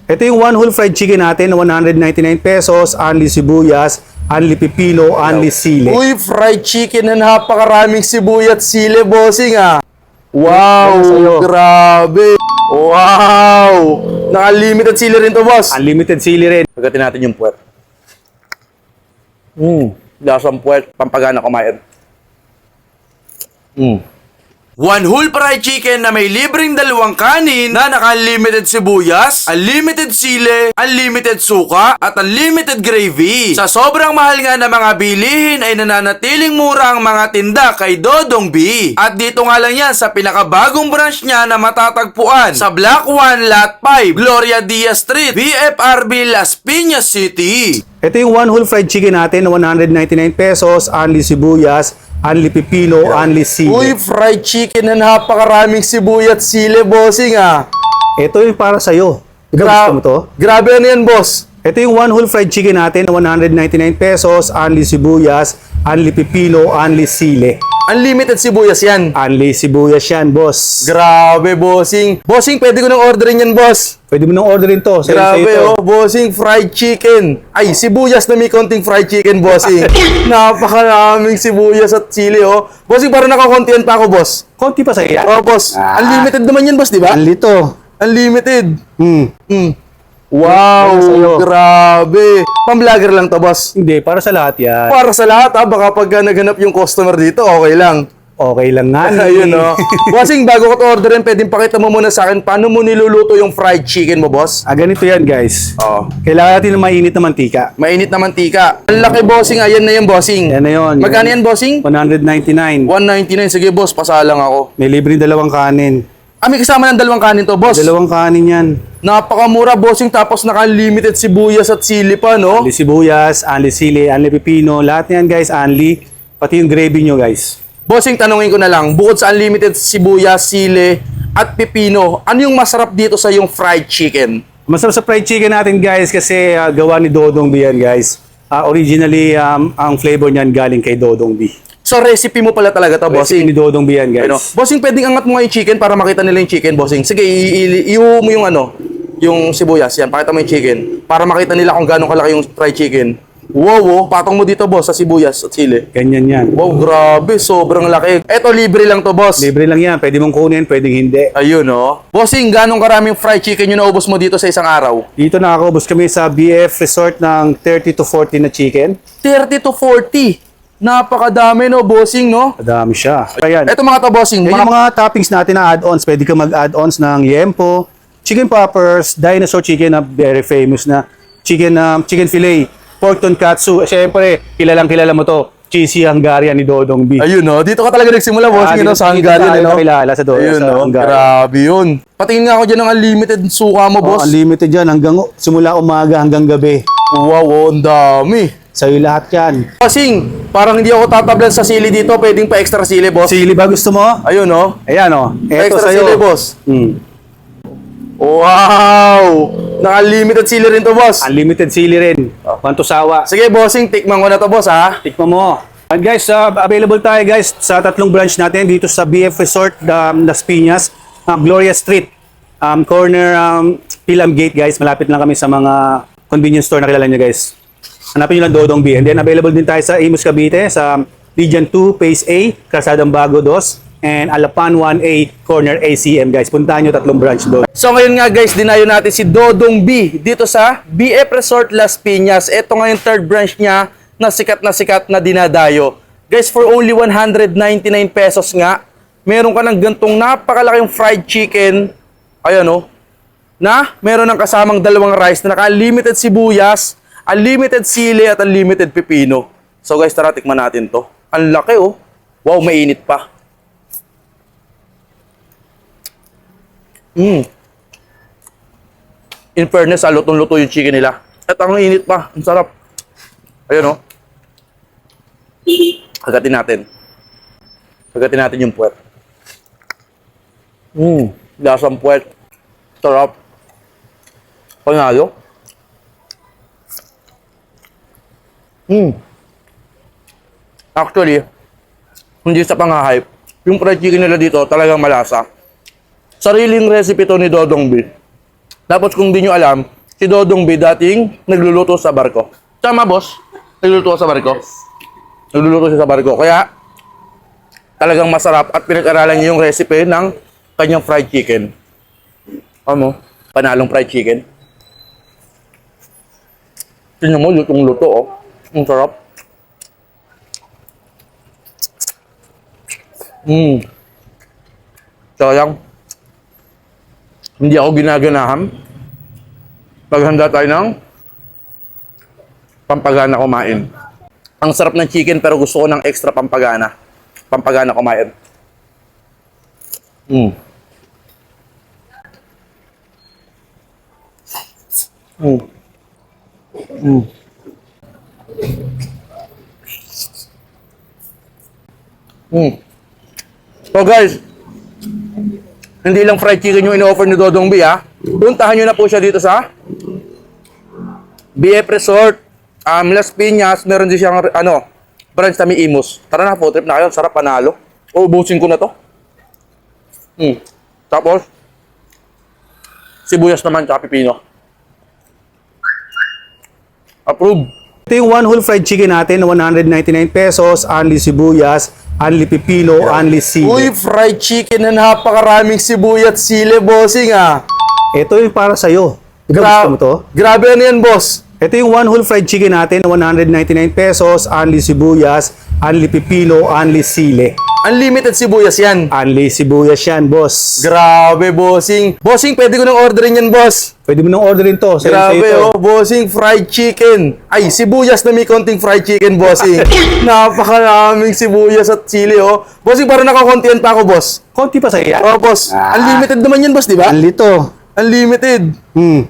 Ito yung one whole fried chicken natin na 199 pesos, only sibuyas, only pipino, only sili. Uy, fried chicken na napakaraming sibuyas at sili, bossing ah. Wow, grabe. Wow. Naka-limited sili rin to, boss. Unlimited sili rin. Pagkatin natin yung puwet. Lasang puwet, pampagana kumain. One whole fried chicken na may libreng dalawang kanin na naka-unlimited sibuyas, unlimited sili, unlimited suka, at unlimited gravy. Sa sobrang mahal nga na mga bilihin ay nananatiling mura ang mga tinda kay Dodong B. At dito nga lang yan sa pinakabagong branch niya na matatagpuan sa Block 1, Lot 5, Gloria Diaz Street, BFRB, Las Piñas City. Ito yung one whole fried chicken natin na 199 pesos, only sibuyas, only pipino, only sili. Uy, fried chicken na napakaraming sibuyas at sili, bossing ah. Ito yung para sa'yo. Gusto mo to? Grabe ano yan, boss. Ito yung one whole fried chicken natin na 199 pesos, only sibuyas, only pipino, only sili. Unlimited sibuyas yan. Only sibuyas yan, boss. Grabe, bossing. Bossing, pwede ko nang orderin yan, boss. Pwede mo nang orderin to. Grabe, oh, bossing, fried chicken. Ay, sibuyas na may konting fried chicken, bossing. Napakaraming sibuyas at sili, oh. Bossing, parang nakakontihan pa ako, boss. Konti pa sa'yo yan. Oh, boss. Unlimited naman yan, boss, di ba? Only to. Unlimited. Hmm. Wow, sa'yo. grabe. Pang-vlogger lang to, boss. Hindi, para sa lahat yan. Para sa lahat, ha. Baka pag naghanap yung customer dito, okay lang. Okay lang nga. Ayun, no. Bossing, bago ko to orderin, pwedeng pakita mo muna sa akin paano mo niluluto yung fried chicken mo, boss? Ganito yan, guys. Oo. Kailangan natin ng mainit na mantika. Mainit na mantika. Ang laki, bossing. Ayan na yung bossing. Yan na yun. Magkano yan, bossing? 199. 199. Sige, boss. Pasalang ako. May libreng dalawang kanin. May kasama ng dalawang kanin to, boss. Dalawang kanin yan. Napakamura, bossing. Tapos naka-limited sibuyas at sili pa, no? Only sibuyas, only sili, only pipino. Lahat yan, guys, only. Pati yung gravy nyo, guys. Bossing, tanungin ko na lang. Bukod sa unlimited sibuyas, sili, at pipino, ano yung masarap dito sa yung fried chicken? Masarap sa fried chicken natin, guys, kasi gawa ni Dodong B yan, guys. Originally, ang flavor niyan galing kay Dodong B. So, recipe mo pala talaga to, Recipe bossing. ni Dodong B yan, guys. Ano? Bossing, pwedeng angat mo nga yung chicken para makita nila yung chicken, bossing. Sige, iuho mo yung yung sibuyas. Yan, pakita mo yung chicken. Para makita nila kung gano'ng kalaki yung fried chicken. Wow, patong mo dito, boss, sa sibuyas at sili. Ganyan yan. Wow, grabe, sobrang laki. Eto, libre lang to, boss. Libre lang yan. Pwede mong kunin, pwedeng hindi. Ayun, oh. Bossing, gano'ng karaming fried chicken yung naubos mo dito sa isang araw? Dito nakakaubos kami sa BF Resort ng 30 to 40 na chicken. 30 to 40. Napakadami, no, bossing, no? Madami siya. Ayan. Eto mga to, bossing. Yan yung mga toppings natin na add-ons. Pwede ka mag-add-ons ng yempo, chicken poppers, dinosaur chicken na very famous na chicken fillet, pork tonkatsu. Siyempre, kilala mo to. Cheesy Hungarian ni Dodong B. Ayun, no? Dito ka talaga nagsimula, bossing, no? Sa Hungarian, no? Kilala sa Dodong Ayun, sa no? Hungarian. Grabe yun. Patingin nga ako dyan ng unlimited suka mo, boss. Unlimited yan. Simula umaga hanggang gabi. Wow, ang dami. Sa'yo lahat yan. Bossing, parang hindi ako tatablan sa sili dito. Pwedeng pa extra sili, boss. Sili ba gusto mo? Ayun, no? Ayan o. Eto Extra sa'yo. sili, boss. Wow! Naka-limited sili rin to, boss. Unlimited sili rin. Pantusawa. Sige, bossing, tikman ko na to, boss, ha? Tikman mo. And guys, available tayo guys sa tatlong branch natin dito sa BF Resort, Las Piñas, Gloria Street, corner Pilam Gate guys. Malapit lang kami sa mga convenience store na kilala nyo guys. Hanapin nyo lang Dodong B. And then available din tayo sa Imus Cavite, sa Region 2, Phase A, Calzadang Bago 2, and Alapan 1A, corner ACM guys. Puntahan nyo tatlong branch doon. So ngayon nga guys, dinayo natin si Dodong B dito sa BF Resort Las Piñas. Ito nga yung third branch niya na sikat na dinadayo. Guys, for only 199 pesos nga, meron ka ng gantong napakalaking fried chicken. Ayan o. Na meron ng kasamang dalawang rice na naka-unlimited sibuyas, unlimited sili at unlimited pipino. So guys, tara tikman natin to. Ang laki oh. Wow, mainit pa. In fairness, lutong-luto yung chicken nila. At ang init pa. Ang sarap. Ayun oh. Hagatin natin. Hagatin natin yung puwet. Lasang puwet. Sarap. Panalo. Actually, hindi sa pang-hype. Yung fried chicken nila dito talagang malasa. Sariling recipe to ni Dodong B. Tapos kung di nyo alam, Si Dodong B dating nagluluto sa barko. Tama, boss? Nagluluto sa barko? Nagluluto siya sa barko. Kaya, talagang masarap at pinag-aralan niya yung recipe ng kanyang fried chicken. Ano? Panalong fried chicken. Tingnan mo, lutong-luto, oh. Ang sarap. Sayang. Hindi ako ginaganahan. Paghanda tayo ng pampagana kumain. Ang sarap ng chicken pero gusto ko ng extra pampagana. Pampagana kumain. Mm. Mm. Mm. Mm. So guys, hindi lang fried chicken yung in-offer ni Dodong B, ha. Puntahan nyo na po siya dito sa BF Resort, Las Piñas. Meron din siyang, branch na may Imus. Tara na, food trip na kayo. Sarap, panalo. Ubusin ko na to. Tapos, sibuyas naman, tsaka pipino. Approve. Ito yung one whole fried chicken natin na 199 pesos, only sibuyas, only pipino, only Uy, sili. fried chicken na napakaraming sibuyas at sili, bossing, ah. Ito yung para sa'yo. Di ba gusto mo to? Grabe, ano yan, boss? Ito yung one whole fried chicken natin na 199 pesos, only sibuyas, only pipino, only sili. Unlimited sibuyas yan. Only sibuyas yan, boss. Grabe, bossing. Bossing, pwede ko nang orderin yan, boss. Pwede mo nang orderin to. Sa'yo Grabe, ito. oh. Bossing, fried chicken. Ay, sibuyas na may konting fried chicken, bossing. Napakaraming sibuyas at sili, oh. Bossing, parang nakakontiyan pa ako, boss. Konti pa sa'yo yan. Oh, boss. Unlimited naman yan, boss, di ba? Only to. Unlimited. Hmm.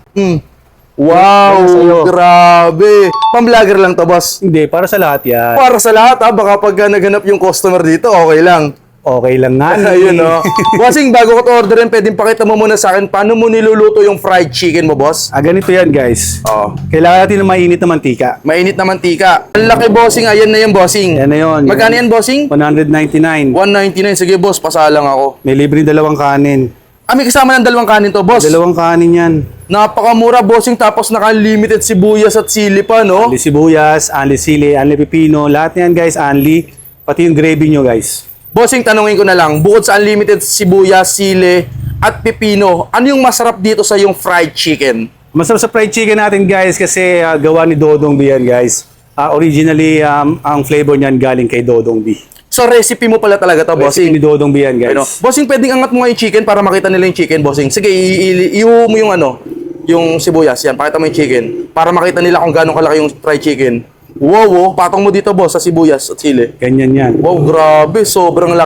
Wow, Para sa'yo. grabe. Pang-vlogger lang to, boss. Hindi, para sa lahat yan. Para sa lahat, ha. Baka pag naghanap yung customer dito, okay lang. Okay lang nga. Ayun, oh. Bossing, bago ko to orderin, pwedeng pakita mo muna sa akin paano mo niluluto yung fried chicken mo, boss? Ganito yan, guys. Oh. Kailangan natin ng mainit na mantika. Mainit na mantika. Ang laki, bossing. Ayan na yung bossing. Yan na yun. Magkano yan, bossing? 199. 199. Sige, boss. Pasalang ako. May libre dalawang kanin. May kasama ng dalawang kanin to, boss. Dalawang kanin yan. Napakamura, bossing. Tapos naka-limited sibuyas at sili pa, no? Only sibuyas, only sili, only pipino. Lahat yan, guys, only. Pati yung gravy nyo, guys. Bossing, tanungin ko na lang. Bukod sa unlimited sibuyas, sili, at pipino, ano yung masarap dito sa yung fried chicken? Masarap sa fried chicken natin, guys, kasi gawa ni Dodong B yan, guys. Originally, ang flavor niyan galing kay Dodong B. So, recipe mo pala talaga to, Recipe bossing. ni Dodong B yan, guys. Ano? Bossing, pwedeng angat mo nga yung chicken para makita nila yung chicken, bossing. Sige, iuho mo yung yung sibuyas. Yan, pakita mo yung chicken. Para makita nila kung gaano kalaki yung fried chicken. Wow, patong mo dito, boss, sa sibuyas at sili. Ganyan yan. Wow, grabe. Sobrang laki.